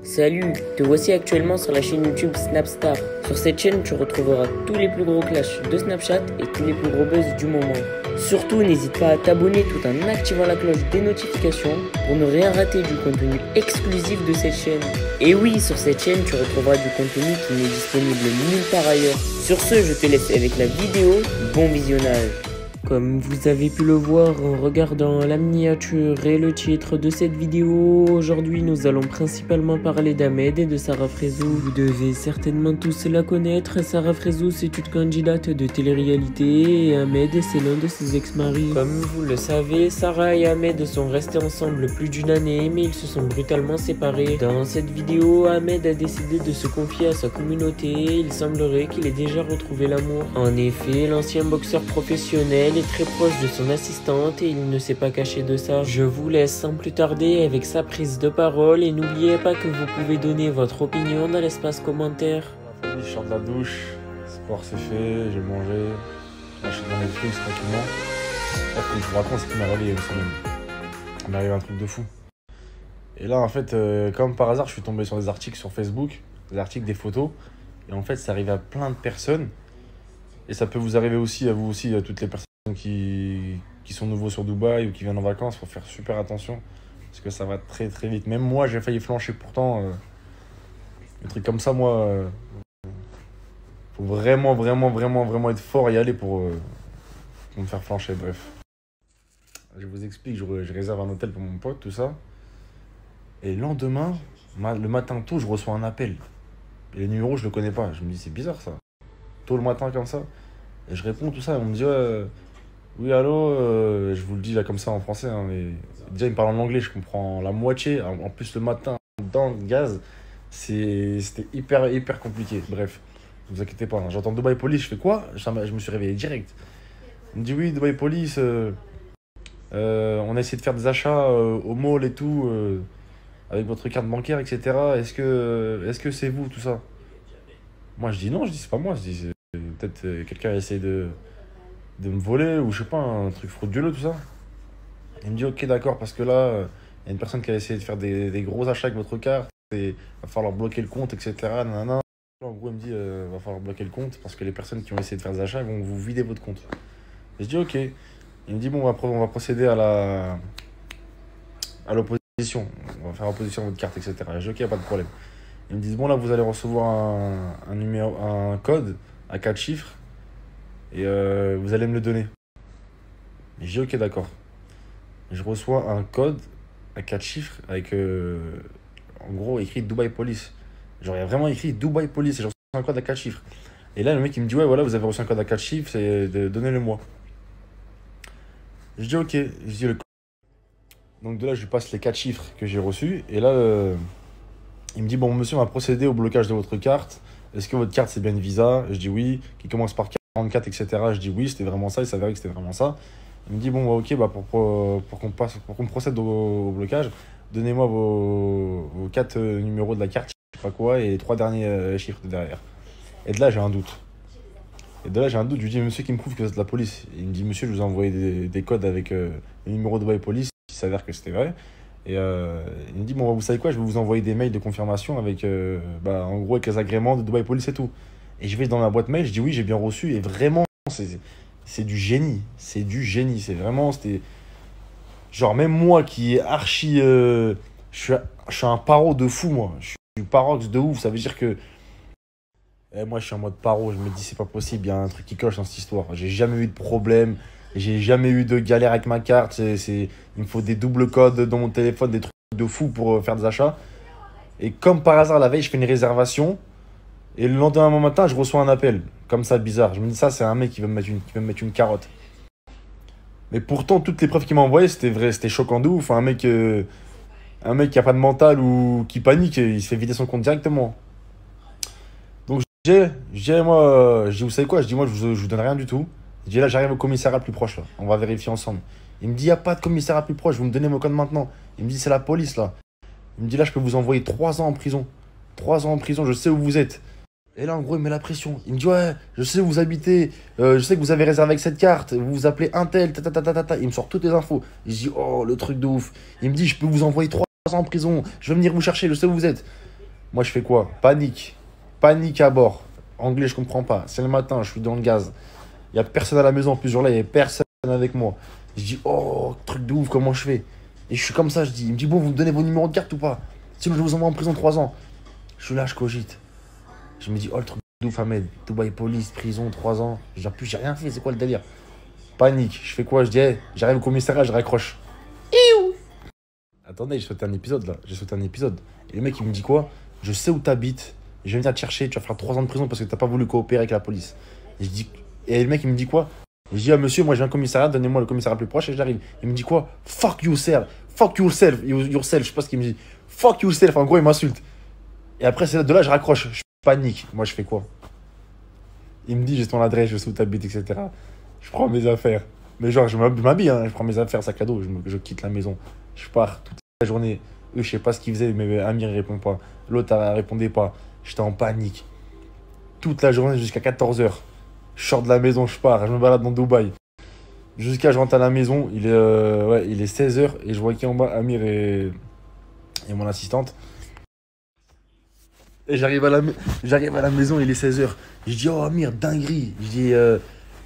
Salut, te voici actuellement sur la chaîne YouTube Snapstar. Sur cette chaîne, tu retrouveras tous les plus gros clashs de Snapchat et tous les plus gros buzz du moment. Surtout, n'hésite pas à t'abonner tout en activant la cloche des notifications pour ne rien rater du contenu exclusif de cette chaîne. Et oui, sur cette chaîne, tu retrouveras du contenu qui n'est disponible nulle part ailleurs. Sur ce, je te laisse avec la vidéo. Bon visionnage. Comme vous avez pu le voir en regardant la miniature et le titre de cette vidéo, aujourd'hui nous allons principalement parler d'Ahmed et de Sarah Frézou. Vous devez certainement tous la connaître. Sarah Frézou, c'est une candidate de télé-réalité et Ahmed, c'est l'un de ses ex-maris. Comme vous le savez, Sarah et Ahmed sont restés ensemble plus d'une année, mais ils se sont brutalement séparés. Dans cette vidéo, Ahmed a décidé de se confier à sa communauté et il semblerait qu'il ait déjà retrouvé l'amour. En effet, l'ancien boxeur professionnel est très proche de son assistante et il ne s'est pas caché de ça. Je vous laisse sans plus tarder avec sa prise de parole et n'oubliez pas que vous pouvez donner votre opinion dans l'espace commentaire. Je sors de la douche, sport c'est fait, j'ai mangé, là je suis dans Netflix tranquillement. Là, comme je vous raconte, c'est qu'il m'est arrivé une semaine. Il m'est arrivé un truc de fou. Et là en fait, comme par hasard, je suis tombé sur des articles sur Facebook, des articles, des photos. Et en fait, ça arrive à plein de personnes. Et ça peut vous arriver aussi, à vous aussi, à toutes les personnes qui sont nouveaux sur Dubaï ou qui viennent en vacances. Il faut faire super attention parce que ça va très très vite. Même moi, j'ai failli flancher pourtant. Un truc comme ça, moi, faut vraiment être fort et y aller pour me faire flancher. Bref. Je vous explique, je réserve un hôtel pour mon pote, tout ça. Et le lendemain, le matin tôt, je reçois un appel. Et le numéro, je le connais pas. Je me dis, c'est bizarre ça. Tôt le matin comme ça. Et je réponds tout ça. Et on me dit, oui, allô, je vous le dis là comme ça en français. Hein, mais déjà, il me parle en anglais, je comprends la moitié. En plus, le matin, dans le gaz, c'était hyper compliqué. Bref, ne vous inquiétez pas. Hein. J'entends Dubai Police, je fais quoi? Je me suis réveillé direct. Il me dit, oui, Dubai Police, on a essayé de faire des achats au mall et tout, avec votre carte bancaire, etc. Est-ce que c'est vous, tout ça? Moi, je dis non, je dis c'est pas moi. Je dis peut-être quelqu'un a essayé de me voler ou je sais pas, un truc frauduleux, tout ça. Il me dit ok, d'accord, parce que là, il y a une personne qui a essayé de faire des gros achats avec votre carte et va falloir bloquer le compte, etc. Nanana. En gros, il me dit va falloir bloquer le compte parce que les personnes qui ont essayé de faire des achats vont vous vider votre compte. Et je dis ok. Il me dit bon, on va procéder à l'opposition. On va faire opposition à votre carte, etc. Et je dis ok, pas de problème. Ils me disent bon là vous allez recevoir un code à 4 chiffres et vous allez me le donner. Et je dis ok, d'accord. Je reçois un code à 4 chiffres avec en gros écrit Dubai Police. Genre il y a vraiment écrit Dubai Police et je reçois un code à 4 chiffres. Et là le mec il me dit ouais voilà vous avez reçu un code à 4 chiffres, c'est donnez-le-moi. Je dis ok, je dis le code. Donc de là je lui passe les 4 chiffres que j'ai reçus et là il me dit bon monsieur on va procéder au blocage de votre carte. Est-ce que votre carte c'est bien une Visa? Je dis oui. Qui commence par 44, etc. Je dis oui, c'était vraiment ça. Il s'avérait que c'était vraiment ça. Il me dit bon bah, ok, bah, pour qu'on procède au blocage, donnez-moi vos 4 numéros de la carte, je sais pas quoi, et les 3 derniers chiffres derrière. Et de là j'ai un doute. Je lui dis monsieur qui me prouve que vous êtes la police. Il me dit monsieur je vous ai envoyé des codes avec le numéro de Dubai Police. Il s'avère que c'était vrai. Et il me dit, bon, vous savez quoi, je vais vous envoyer des mails de confirmation avec, en gros, avec les agréments de Dubai Police et tout. Et je vais dans ma boîte mail, je dis oui, j'ai bien reçu. Et vraiment, c'est du génie. C'est du génie. C'est vraiment, c'était... Genre, même moi qui est archi... je suis un paro de fou, moi. Je suis parox de ouf. Ça veut dire que... moi, je suis en mode paro. Je me dis, c'est pas possible. Il y a un truc qui cloche dans cette histoire. J'ai jamais eu de problème. J'ai jamais eu de galère avec ma carte. Il me faut des doubles codes dans mon téléphone, des trucs de fou pour faire des achats. Et comme par hasard, la veille, je fais une réservation. Et le lendemain matin, je reçois un appel. Comme ça, bizarre. Je me dis, ça, c'est un mec qui veut me mettre une carotte. Mais pourtant, toutes les preuves qu'il m'a envoyées, c'était vrai. C'était choquant de ouf. Un mec qui a pas de mental ou qui panique, il se fait vider son compte directement. Donc, je dis, vous savez quoi? Je dis, moi, je vous donne rien du tout. Je dis là, j'arrive au commissariat le plus proche là. On va vérifier ensemble. Il me dit, il n'y a pas de commissariat plus proche, vous me donnez mon code maintenant. Il me dit, c'est la police là. Il me dit, là, je peux vous envoyer 3 ans en prison. 3 ans en prison, je sais où vous êtes. Et là, en gros, il met la pression. Il me dit, ouais, je sais où vous habitez. Je sais que vous avez réservé avec cette carte. Vous vous appelez Intel. Il me sort toutes les infos. Je dis, oh, le truc de ouf. Il me dit, je peux vous envoyer 3 ans en prison. Je vais venir vous chercher, je sais où vous êtes. Moi, je fais quoi? Panique. Panique à bord. Anglais, je comprends pas. C'est le matin, je suis dans le gaz. Il y a personne à la maison. En plus, jour-là, il y avait personne avec moi. Je dis, oh, truc de ouf, comment je fais? Et je suis comme ça, je dis, il me dit, bon, vous me donnez vos numéros de carte ou pas? Sinon, je vous envoie en prison 3 ans. Je suis là, je cogite. Je me dis, oh, le truc de ouf, Ahmed. Dubaï police, prison, 3 ans. Je dis, en plus, j'ai rien fait, c'est quoi le délire? Panique. Je fais quoi? Je dis, hey, j'arrive au commissariat, je raccroche. Attendez, j'ai sauté un épisode là. J'ai sauté un épisode. Et le mec, il me dit quoi? Je sais où t'habites. Je viens venir te chercher. Tu vas faire 3 ans de prison parce que t'as pas voulu coopérer avec la police. Et, je dis... et le mec, il me dit quoi? Je dis, ah monsieur, moi je viens au commissariat, donnez-moi le commissariat le plus proche et j'arrive. Il me dit quoi? Fuck yourself. Fuck yourself. Yourself. Je sais pas ce qu'il me dit. Fuck yourself. En gros, il m'insulte. Et après, c'est là, de là, je raccroche. Je panique. Moi, je fais quoi? Il me dit, j'ai ton adresse, je sais où t'habites, etc. Je prends mes affaires. Mais genre, je m'habille, hein. Je prends mes affaires, sac à dos. Je quitte la maison. Je pars toute la journée. Eux, je sais pas ce qu'ils faisaient, mais Amir, il répond pas. L'autre, elle répondait pas. J'étais en panique. Toute la journée jusqu'à 14h. Je sors de la maison, je pars. Je me balade dans Dubaï. Jusqu'à je rentre à la maison. Il est 16h. Et je vois qui en bas, Amir et mon assistante. Et j'arrive à la maison, il est 16h. Je dis, oh Amir, dinguerie.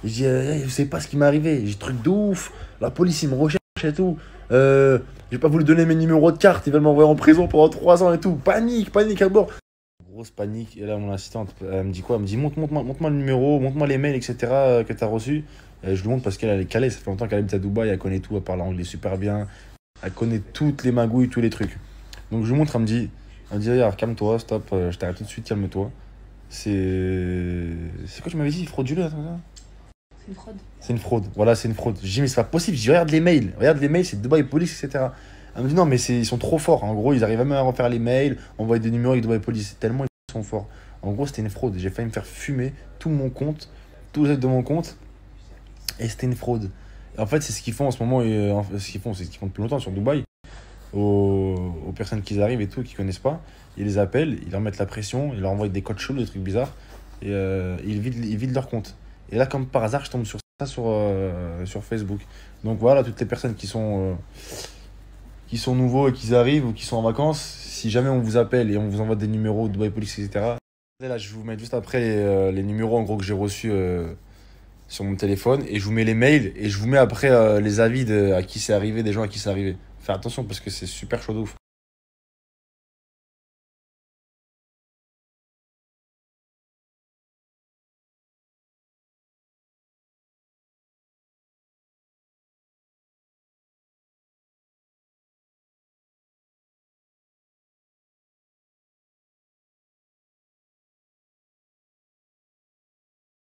Je sais pas ce qui m'est arrivé. J'ai truc de ouf. La police, ils me recherchent et tout. J'ai pas voulu donner mes numéros de carte. Ils veulent m'envoyer en prison pendant 3 ans et tout. Panique, panique à bord. Grosse panique. Et là, mon assistante, elle me dit quoi? Elle me dit, montre-moi le numéro, montre-moi les mails, etc. que t'as reçus. Et je lui montre parce qu'elle est calée. Ça fait longtemps qu'elle habite à Dubaï. Elle connaît tout. Elle parle anglais super bien. Elle connaît toutes les magouilles, tous les trucs. Donc je lui montre, elle me dit, regarde, calme-toi, stop, je t'arrête tout de suite, calme-toi. C'est quoi, tu m'avais dit, frauduleux, attends, ça? C'est une fraude. C'est une fraude, voilà, c'est une fraude. Je dis, mais c'est pas possible. Je dis, regarde les mails, c'est Dubaï Police, etc. Elle me dit, non, mais ils sont trop forts. En gros, ils arrivent même à refaire les mails, envoyer des numéros avec Dubaï Police. Tellement ils sont forts. En gros, c'était une fraude. J'ai failli me faire fumer tout mon compte, tout les aides de mon compte. Et c'était une fraude. Et en fait, c'est ce qu'ils font en ce moment. Et, c'est ce qu'ils font depuis longtemps sur Dubaï. Aux personnes qui arrivent et tout, qui connaissent pas. Ils les appellent, ils leur mettent la pression, ils leur envoient des codes chelous, des trucs bizarres. Et ils vident leur compte. Et là, comme par hasard, je tombe sur ça sur Facebook. Donc voilà, toutes les personnes qui sont nouveaux et qui arrivent ou qui sont en vacances, si jamais on vous appelle et on vous envoie des numéros de Dubai Police, etc. Et là, je vais vous mettre juste après les numéros en gros que j'ai reçus sur mon téléphone. Et je vous mets les mails et je vous mets après les avis à qui c'est arrivé, des gens à qui c'est arrivé. Fais attention parce que c'est super chaud de ouf.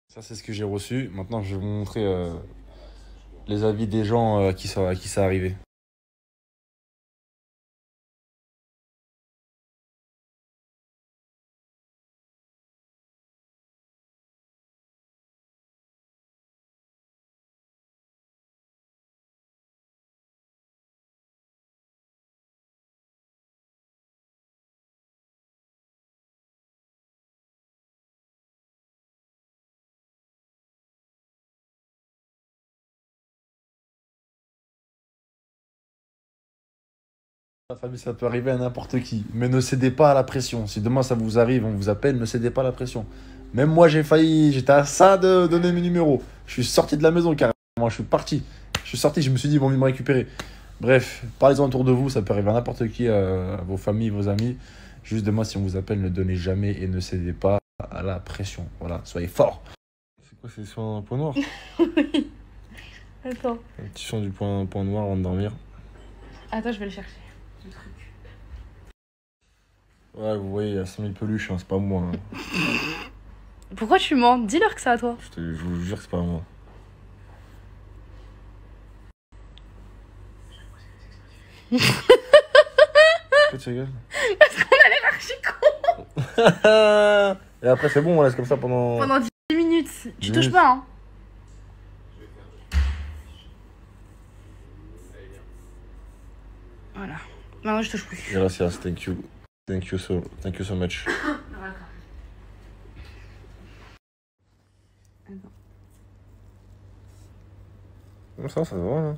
Ça, c'est ce que j'ai reçu. Maintenant, je vais vous montrer les avis des gens à qui ça arrivé. La famille, ça peut arriver à n'importe qui. Mais ne cédez pas à la pression. Si demain ça vous arrive, on vous appelle, ne cédez pas à la pression. Même moi, j'étais à ça de donner mes numéros. Je suis sorti de la maison carrément. Je suis parti. Je suis sorti, je me suis dit, ils vont venir me récupérer. Bref, parlez-en autour de vous, ça peut arriver à n'importe qui, à vos familles, vos amis. Juste demain, si on vous appelle, ne donnez jamais et ne cédez pas à la pression. Voilà, soyez forts. C'est quoi, c'est sur un point noir? Oui. Attends. Un petit son du point noir avant de dormir. Attends, je vais le chercher. Le truc. Ouais, vous voyez, il y a 5000 peluches, hein, c'est pas moi. Hein. Pourquoi tu mens? Dis-leur que c'est à toi. Je vous jure que c'est pas moi. Pourquoi tu rigoles? Parce qu'on a l'air archi con. Et après, c'est bon, on laisse comme ça pendant. Pendant 10 minutes. Tu 10 touches minutes. pas, hein. Voilà. Non, je touche plus. Gracias, thank you. Thank you so much. Ça va, hein.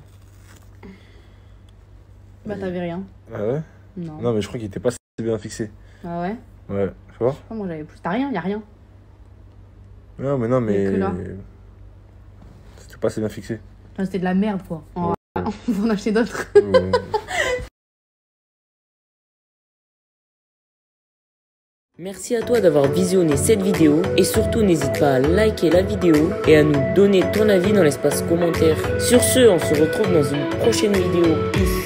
Bah, t'avais rien. Ah ouais? Non. Non, mais je crois qu'il était pas si bien fixé. Ah ouais? Ouais, tu vois? Oh, moi j'avais plus. T'as rien, y a rien. Non, mais non, Il y a mais. que là. C'était pas assez bien fixé. Enfin, c'était de la merde quoi. On va en acheter d'autres. Ouais. Merci à toi d'avoir visionné cette vidéo et surtout n'hésite pas à liker la vidéo et à nous donner ton avis dans l'espace commentaire. Sur ce, on se retrouve dans une prochaine vidéo. Peace.